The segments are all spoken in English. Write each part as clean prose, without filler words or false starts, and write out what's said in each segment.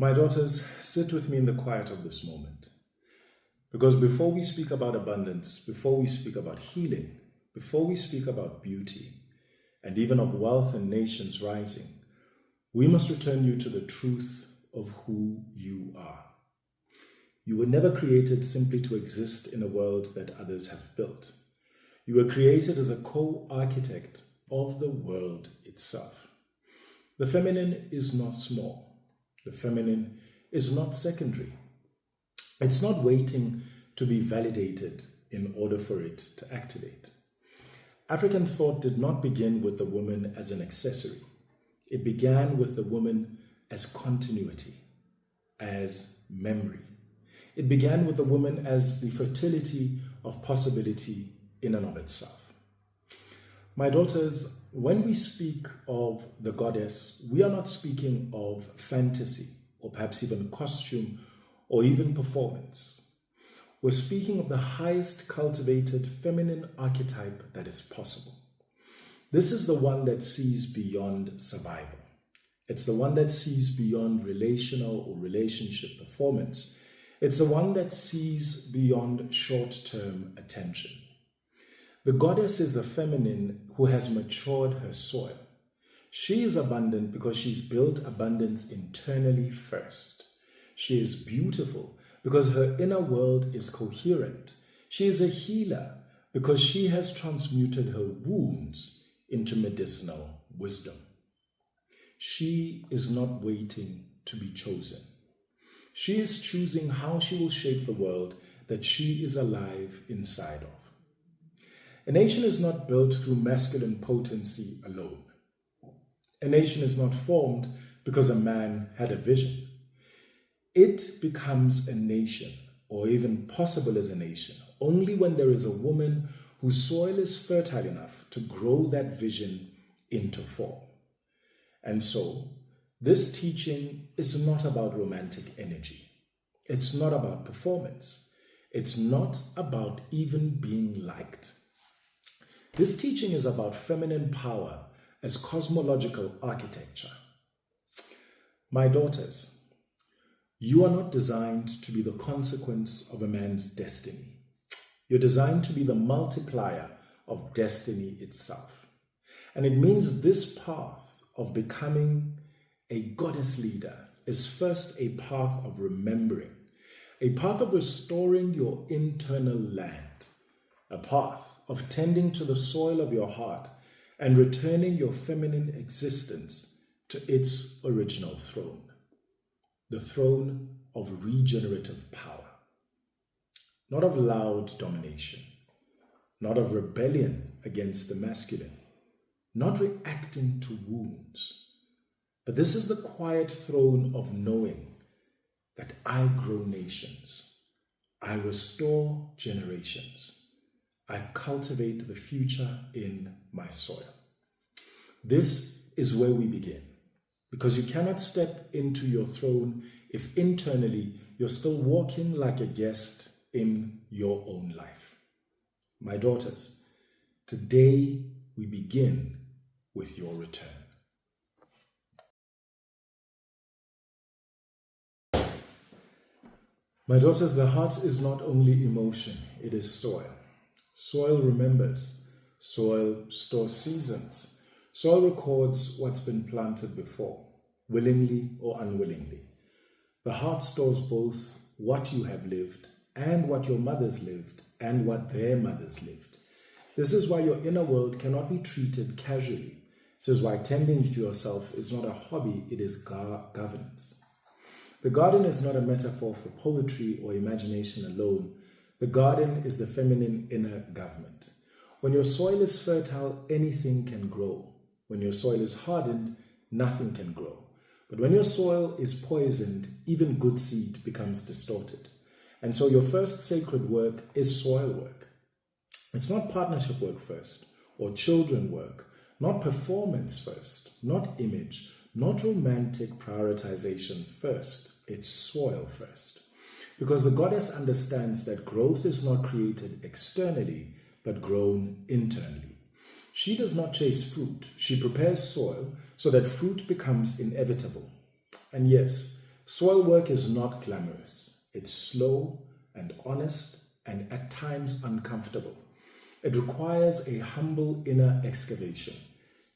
My daughters, sit with me in the quiet of this moment. Because before we speak about abundance, before we speak about healing, before we speak about beauty, and even of wealth and nations rising, we must return you to the truth of who you are. You were never created simply to exist in a world that others have built. You were created as a co-architect of the world itself. The feminine is not small. The feminine is not secondary. It's not waiting to be validated in order for it to activate. African thought did not begin with the woman as an accessory. It began with the woman as continuity, as memory. It began with the woman as the fertility of possibility in and of itself. My daughters, when we speak of the goddess, we are not speaking of fantasy or perhaps even costume or even performance. We're speaking of the highest cultivated feminine archetype that is possible. This is the one that sees beyond survival. It's the one that sees beyond relational or relationship performance. It's the one that sees beyond short-term attention. The goddess is the feminine who has matured her soil. She is abundant because she's built abundance internally first. She is beautiful because her inner world is coherent. She is a healer because she has transmuted her wounds into medicinal wisdom. She is not waiting to be chosen. She is choosing how she will shape the world that she is alive inside of. A nation is not built through masculine potency alone. A nation is not formed because a man had a vision. It becomes a nation, or even possible as a nation, only when there is a woman whose soil is fertile enough to grow that vision into form. And so, this teaching is not about romantic energy. It's not about performance. It's not about even being liked. This teaching is about feminine power as cosmological architecture. My daughters, you are not designed to be the consequence of a man's destiny. You're designed to be the multiplier of destiny itself. And it means this path of becoming a goddess leader is first a path of remembering, a path of restoring your internal land, a path of tending to the soil of your heart and returning your feminine existence to its original throne, the throne of regenerative power, not of loud domination, not of rebellion against the masculine, not reacting to wounds. But this is the quiet throne of knowing that I grow nations, I restore generations, I cultivate the future in my soil. This is where we begin, because you cannot step into your throne if internally you're still walking like a guest in your own life. My daughters, today we begin with your return. My daughters, the heart is not only emotion, it is soil. Soil remembers. Soil stores seasons. Soil records what's been planted before, willingly or unwillingly. The heart stores both what you have lived and what your mothers lived and what their mothers lived. This is why your inner world cannot be treated casually. This is why tending to yourself is not a hobby, it is governance. The garden is not a metaphor for poetry or imagination alone. The garden is the feminine inner government. When your soil is fertile, anything can grow. When your soil is hardened, nothing can grow. But when your soil is poisoned, even good seed becomes distorted. And so your first sacred work is soil work. It's not partnership work first, or children work, not performance first, not image, not romantic prioritization first. It's soil first. Because the goddess understands that growth is not created externally, but grown internally. She does not chase fruit. She prepares soil so that fruit becomes inevitable. And yes, Soil work is not glamorous. It's slow and honest and at times uncomfortable. It requires a humble inner excavation.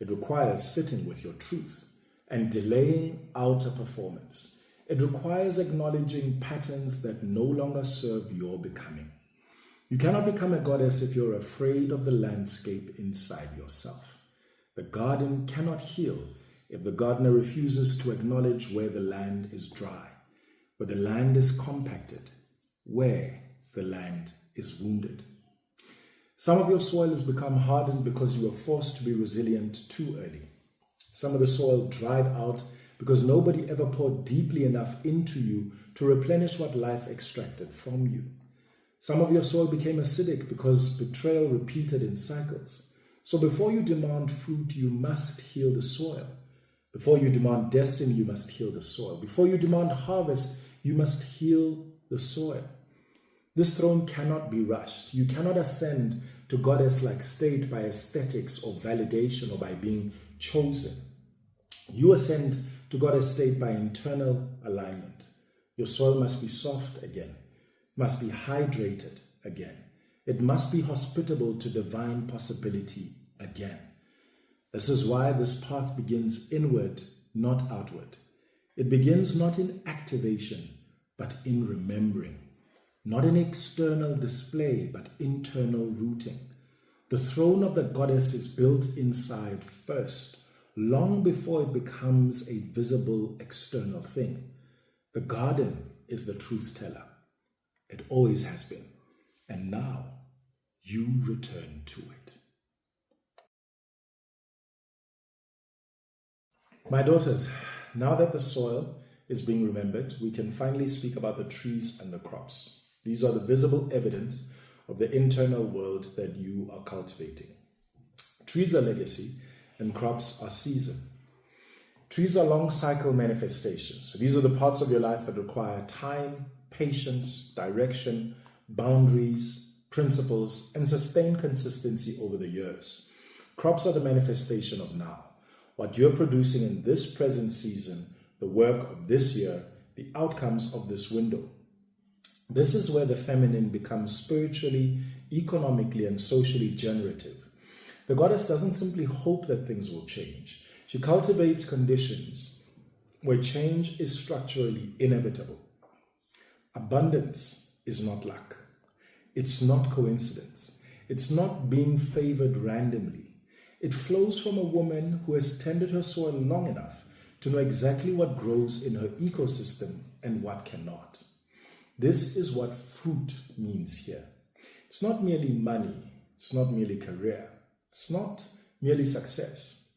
It requires sitting with your truth and delaying outer performance. It requires acknowledging patterns that no longer serve your becoming. You cannot become a goddess if you're afraid of the landscape inside yourself. The garden cannot heal if the gardener refuses to acknowledge where the land is dry, where the land is compacted, where the land is wounded. Some of your soil has become hardened because you were forced to be resilient too early. Some of the soil dried out because nobody ever poured deeply enough into you to replenish what life extracted from you. Some of your soil became acidic because betrayal repeated in cycles. So before you demand fruit, you must heal the soil. Before you demand destiny, you must heal the soil. Before you demand harvest, you must heal the soil. This throne cannot be rushed. You cannot ascend to goddess-like state by aesthetics or validation or by being chosen. You ascend to goddess state by internal alignment. Your soil must be soft again, must be hydrated again. It must be hospitable to divine possibility again. This is why this path begins inward, not outward. It begins not in activation, but in remembering. Not in external display, but internal rooting. The throne of the goddess is built inside first, long before it becomes a visible external thing. The garden is the truth teller. It always has been. And now you return to it. My daughters, now that the soil is being remembered, we can finally speak about the trees and the crops. These are the visible evidence of the internal world that you are cultivating. Trees are legacy and crops are season. Trees are long cycle manifestations. So these are the parts of your life that require time, patience, direction, boundaries, principles, and sustained consistency over the years. Crops are the manifestation of now. What you're producing in this present season, the work of this year, the outcomes of this window. This is where the feminine becomes spiritually, economically, and socially generative. The goddess doesn't simply hope that things will change. She cultivates conditions where change is structurally inevitable. Abundance is not luck. It's not coincidence. It's not being favored randomly. It flows from a woman who has tended her soil long enough to know exactly what grows in her ecosystem and what cannot. This is what fruit means here. It's not merely money. It's not merely career. It's not merely success.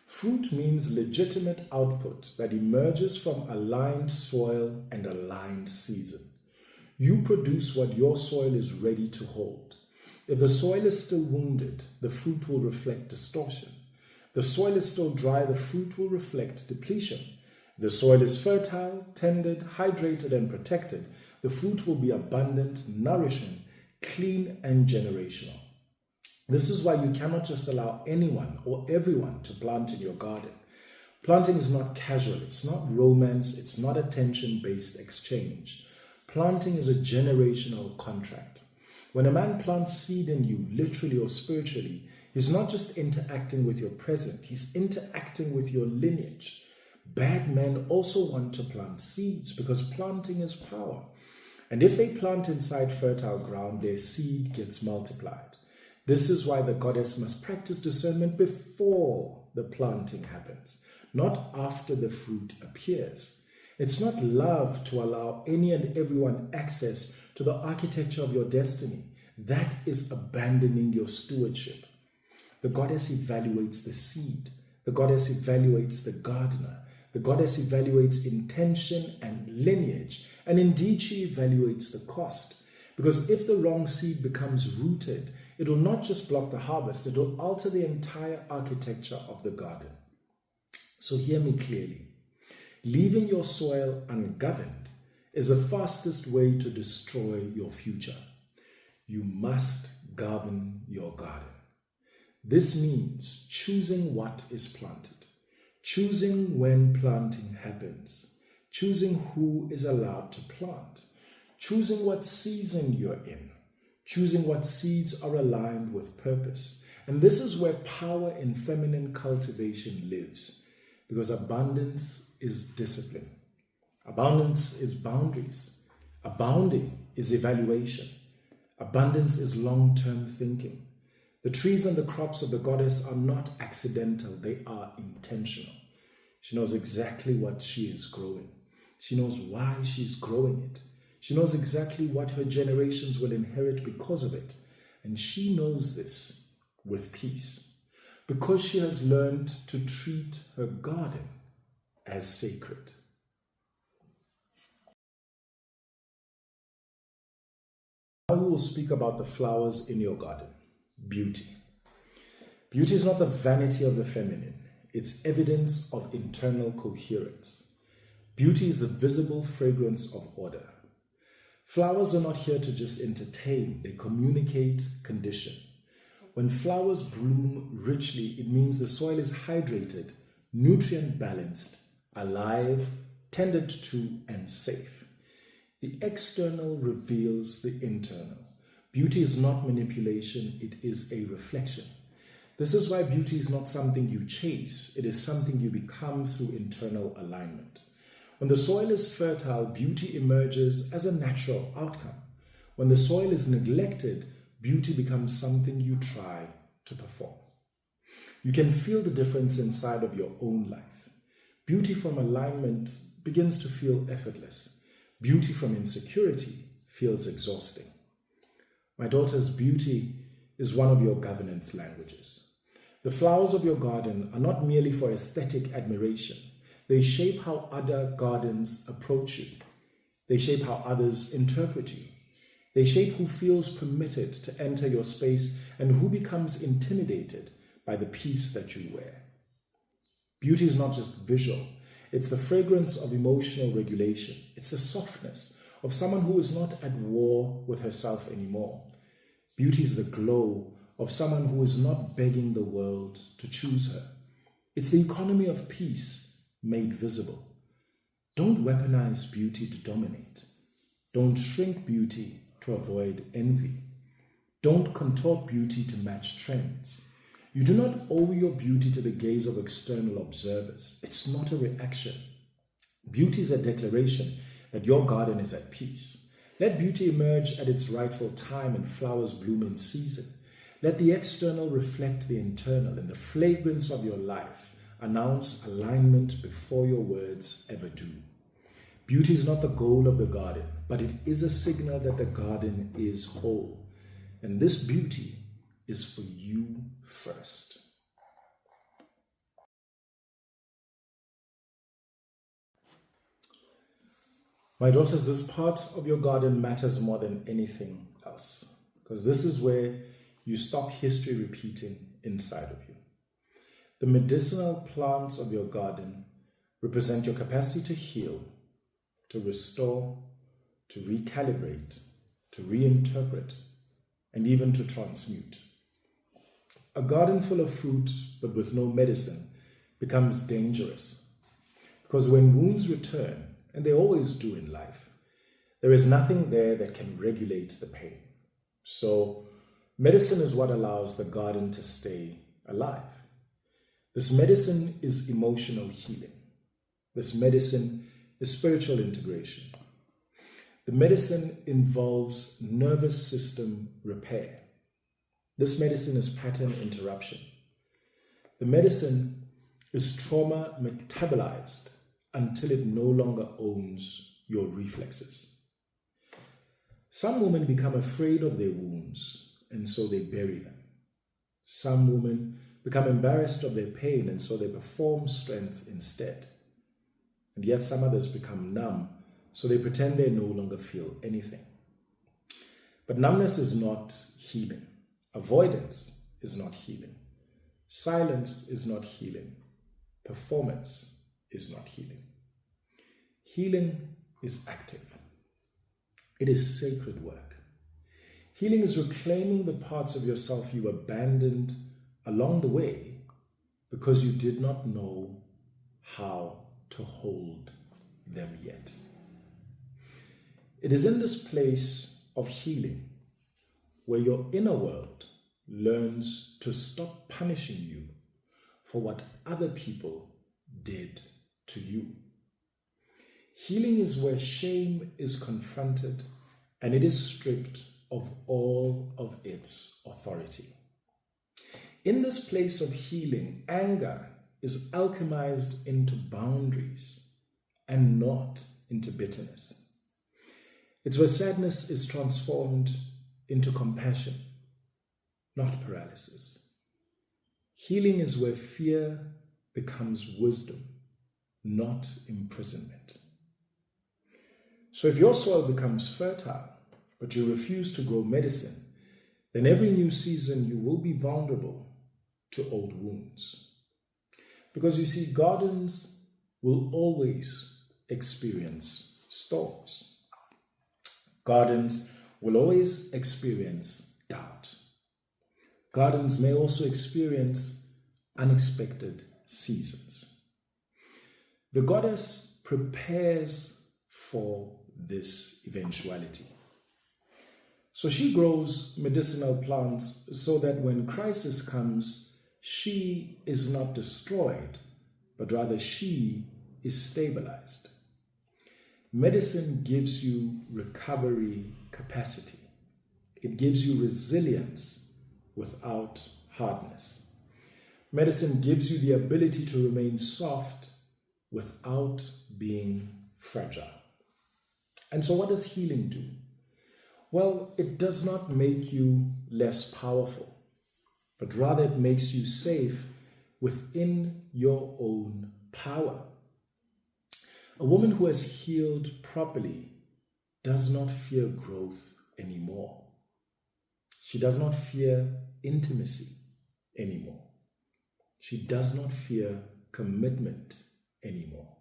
Fruit means legitimate output that emerges from aligned soil and aligned season. You produce what your soil is ready to hold. If the soil is still wounded, the fruit will reflect distortion. If the soil is still dry, the fruit will reflect depletion. If the soil is fertile, tended, hydrated, and protected, the fruit will be abundant, nourishing, clean, and generational. This is why you cannot just allow anyone or everyone to plant in your garden. Planting is not casual, it's not romance, it's not attention-based exchange. Planting is a generational contract. When a man plants seed in you, literally or spiritually, he's not just interacting with your present, he's interacting with your lineage. Bad men also want to plant seeds because planting is power. And if they plant inside fertile ground, their seed gets multiplied. This is why the goddess must practice discernment before the planting happens, not after the fruit appears. It's not love to allow any and everyone access to the architecture of your destiny. That is abandoning your stewardship. The goddess evaluates the seed. The goddess evaluates the gardener. The goddess evaluates intention and lineage. And indeed, she evaluates the cost. Because if the wrong seed becomes rooted, it will not just block the harvest, it will alter the entire architecture of the garden. So hear me clearly. Leaving your soil ungoverned is the fastest way to destroy your future. You must govern your garden. This means choosing what is planted, choosing when planting happens, choosing who is allowed to plant, choosing what season you're in, choosing what seeds are aligned with purpose. And this is where power in feminine cultivation lives, because abundance is discipline. Abundance is boundaries. Abounding is evaluation. Abundance is long-term thinking. The trees and the crops of the goddess are not accidental, they are intentional. She knows exactly what she is growing. She knows why she's growing it. She knows exactly what her generations will inherit because of it. And she knows this with peace, because she has learned to treat her garden as sacred. Now we will speak about the flowers in your garden. Beauty. Beauty is not the vanity of the feminine. It's evidence of internal coherence. Beauty is the visible fragrance of order. Flowers are not here to just entertain. They communicate condition. When flowers bloom richly, it means the soil is hydrated, nutrient balanced, alive, tended to, and safe. The external reveals the internal. Beauty is not manipulation, it is a reflection. This is why beauty is not something you chase, it is something you become through internal alignment. When the soil is fertile, beauty emerges as a natural outcome. When the soil is neglected, beauty becomes something you try to perform. You can feel the difference inside of your own life. Beauty from alignment begins to feel effortless. Beauty from insecurity feels exhausting. My daughter's beauty is one of your governance languages. The flowers of your garden are not merely for aesthetic admiration. They shape how other gardens approach you. They shape how others interpret you. They shape who feels permitted to enter your space and who becomes intimidated by the piece that you wear. Beauty is not just visual. It's the fragrance of emotional regulation. It's the softness of someone who is not at war with herself anymore. Beauty is the glow of someone who is not begging the world to choose her. It's the economy of peace made visible. Don't weaponize beauty to dominate. Don't shrink beauty to avoid envy. Don't contort beauty to match trends. You do not owe your beauty to the gaze of external observers. It's not a reaction. Beauty is a declaration that your garden is at peace. Let beauty emerge at its rightful time and flowers bloom in season. Let the external reflect the internal, and the fragrance of your life announce alignment before your words ever do. Beauty is not the goal of the garden, but it is a signal that the garden is whole. And this beauty is for you first. My daughters, this part of your garden matters more than anything else, because this is where you stop history repeating inside of you. The medicinal plants of your garden represent your capacity to heal, to restore, to recalibrate, to reinterpret, and even to transmute. A garden full of fruit but with no medicine becomes dangerous, because when wounds return, and they always do in life, there is nothing there that can regulate the pain. So medicine is what allows the garden to stay alive. This medicine is emotional healing. This medicine is spiritual integration. The medicine involves nervous system repair. This medicine is pattern interruption. The medicine is trauma metabolized until it no longer owns your reflexes. Some women become afraid of their wounds, and so they bury them. Some women become embarrassed of their pain, and so they perform strength instead. And yet some others become numb, so they pretend they no longer feel anything. But numbness is not healing. Avoidance is not healing. Silence is not healing. Performance is not healing. Healing is active. It is sacred work. Healing is reclaiming the parts of yourself you abandoned along the way because you did not know how to hold them yet. It is in this place of healing where your inner world learns to stop punishing you for what other people did to you. Healing is where shame is confronted and it is stripped of all of its authority. In this place of healing, anger is alchemized into boundaries and not into bitterness. It's where sadness is transformed into compassion, not paralysis. Healing is where fear becomes wisdom, not imprisonment. So if your soil becomes fertile, but you refuse to grow medicine, then every new season you will be vulnerable to old wounds. Because you see, gardens will always experience storms. Gardens will always experience doubt. Gardens may also experience unexpected seasons. The goddess prepares for this eventuality. So she grows medicinal plants so that when crisis comes, she is not destroyed, but rather she is stabilized. Medicine gives you recovery capacity. It gives you resilience without hardness. Medicine gives you the ability to remain soft without being fragile. And so what does healing do? Well, it does not make you less powerful, but rather it makes you safe within your own power. A woman who has healed properly does not fear growth anymore. She does not fear intimacy anymore. She does not fear commitment anymore.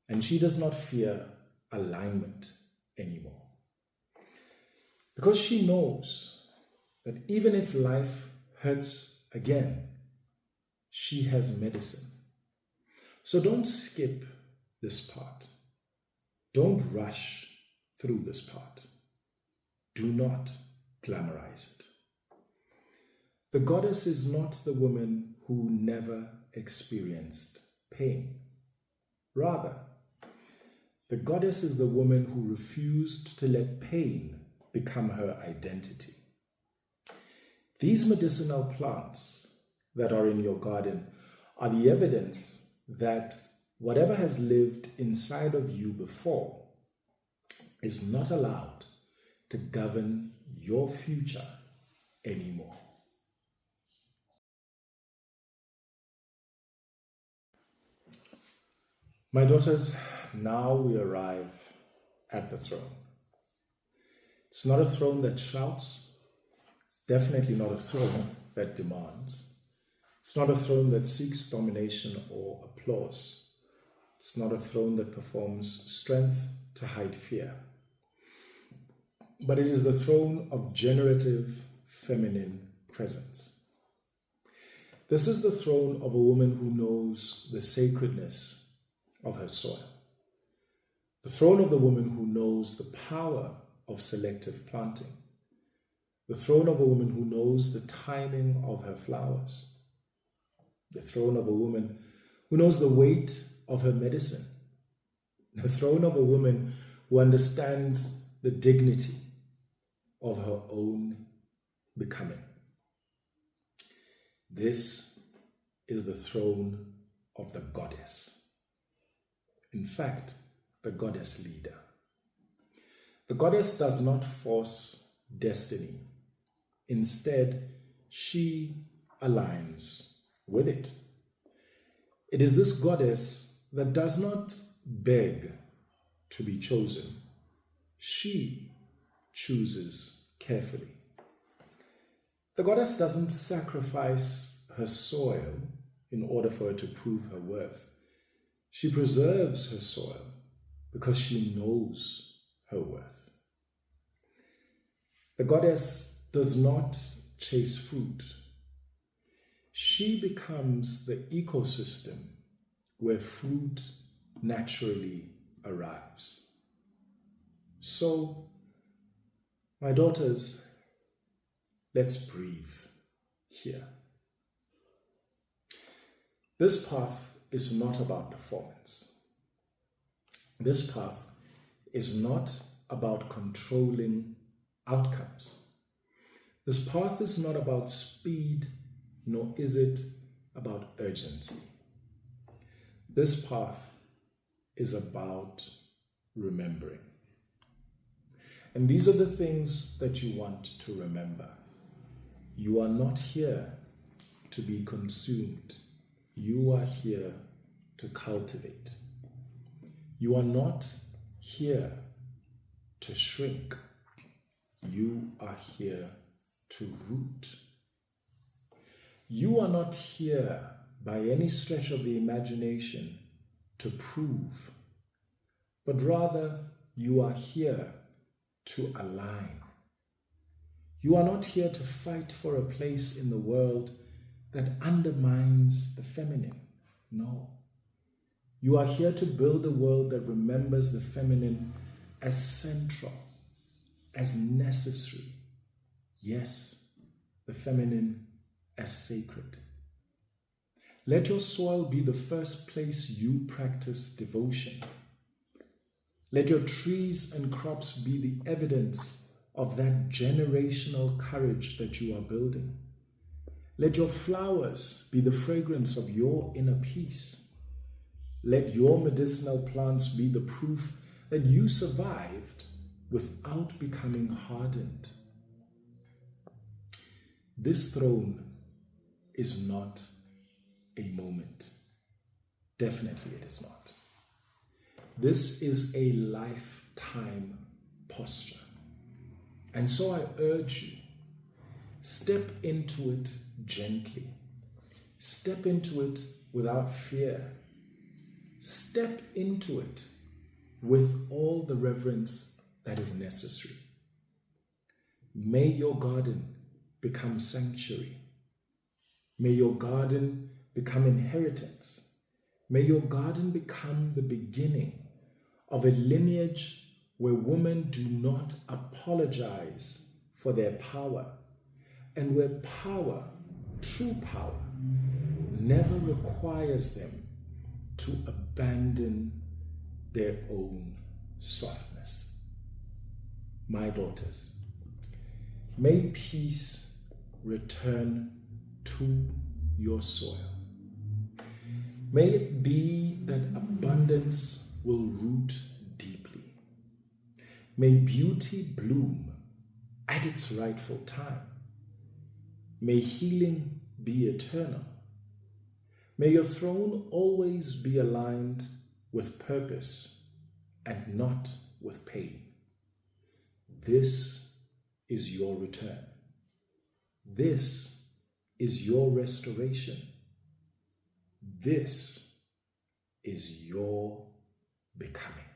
And she does not fear alignment anymore. Because she knows that even if life hurts again, she has medicine. So don't skip this part. Don't rush through this part. Do not glamorize it. The goddess is not the woman who never experienced pain. Rather, the goddess is the woman who refused to let pain become her identity. These medicinal plants that are in your garden are the evidence that whatever has lived inside of you before is not allowed to govern your future anymore. My daughters, now we arrive at the throne. It's not a throne that shouts. It's definitely not a throne that demands. It's not a throne that seeks domination or applause. It's not a throne that performs strength to hide fear. But it is the throne of generative feminine presence. This is the throne of a woman who knows the sacredness of her soil. The throne of the woman who knows the power of selective planting. The throne of a woman who knows the timing of her flowers. The throne of a woman who knows the weight of her medicine. The throne of a woman who understands the dignity of her own becoming. This is the throne of the goddess. In fact, the goddess leader. The goddess does not force destiny. Instead, she aligns with it. It is this goddess that does not beg to be chosen. She chooses carefully. The goddess doesn't sacrifice her soil in order for her to prove her worth. She preserves her soil because she knows her worth. The goddess does not chase fruit. She becomes the ecosystem where fruit naturally arrives. So, my daughters, let's breathe here. This path is not about performance. This path is not about controlling outcomes. This path is not about speed, nor is it about urgency. This path is about remembering. And these are the things that you want to remember. You are not here to be consumed. You are here to cultivate. You are not here to shrink. You are here to root. You are not here by any stretch of the imagination to prove, but rather you are here to align. You are not here to fight for a place in the world that undermines the feminine. No. You are here to build a world that remembers the feminine as central, as necessary. Yes, the feminine as sacred. Let your soil be the first place you practice devotion. Let your trees and crops be the evidence of that generational courage that you are building. Let your flowers be the fragrance of your inner peace. Let your medicinal plants be the proof that you survived without becoming hardened. This throne is not a moment. Definitely it is not. This is a lifetime posture. And so I urge you, step into it gently. Step into it without fear. Step into it with all the reverence that is necessary. May your garden become sanctuary. May your garden become inheritance. May your garden become the beginning of a lineage where women do not apologize for their power, and where power, true power, never requires them to abandon their own softness. My daughters, may peace return to your soil. May it be that abundance will root deeply. May beauty bloom at its rightful time. May healing be eternal. May your throne always be aligned with purpose and not with pain. This is your return. This is your restoration. This is your becoming.